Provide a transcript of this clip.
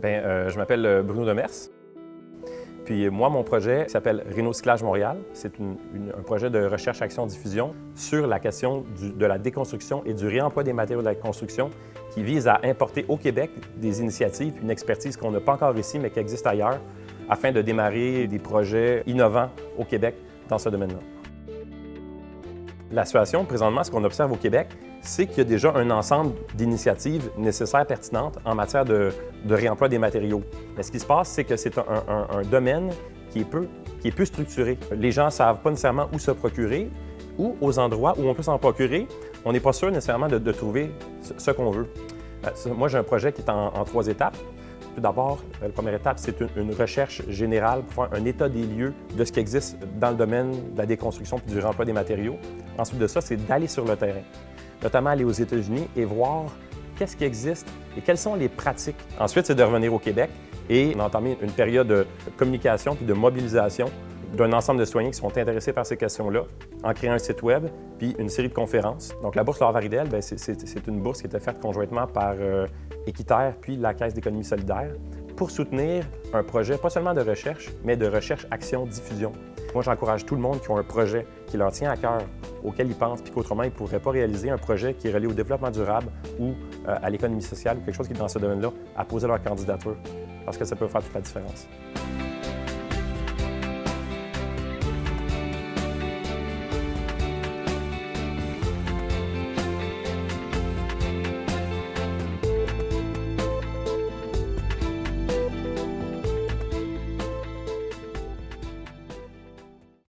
Je m'appelle Bruno Demers. Puis moi, mon projet s'appelle Rénocyclage Montréal. C'est un projet de recherche, action, diffusion sur la question de la déconstruction et du réemploi des matériaux de la construction qui vise à importer au Québec des initiatives, une expertise qu'on n'a pas encore ici, mais qui existe ailleurs, afin de démarrer des projets innovants au Québec dans ce domaine-là. La situation, présentement, ce qu'on observe au Québec, c'est qu'il y a déjà un ensemble d'initiatives nécessaires, pertinentes en matière de réemploi des matériaux. Mais ce qui se passe, c'est que c'est un domaine qui est peu structuré. Les gens ne savent pas nécessairement où se procurer ou aux endroits où on peut s'en procurer, on n'est pas sûr nécessairement de trouver ce qu'on veut. Moi, j'ai un projet qui est en 3 étapes. Tout d'abord, la première étape, c'est une recherche générale pour faire un état des lieux de ce qui existe dans le domaine de la déconstruction et du réemploi des matériaux. Ensuite de ça, c'est d'aller sur le terrain, notamment aller aux États-Unis et voir qu'est-ce qui existe et quelles sont les pratiques. Ensuite, c'est de revenir au Québec et d'entamer une période de communication puis de mobilisation d'un ensemble de citoyens qui sont intéressés par ces questions-là, en créant un site web puis une série de conférences. Donc, la bourse Laure Varidel, c'est une bourse qui était faite conjointement par Équiterre puis la Caisse d'économie solidaire pour soutenir un projet, pas seulement de recherche, mais de recherche, action, diffusion. Moi, j'encourage tout le monde qui a un projet qui leur tient à cœur, auquel ils pensent, puis qu'autrement, ils ne pourraient pas réaliser un projet qui est relié au développement durable ou à l'économie sociale, quelque chose qui est dans ce domaine-là, à poser leur candidature, parce que ça peut faire toute la différence.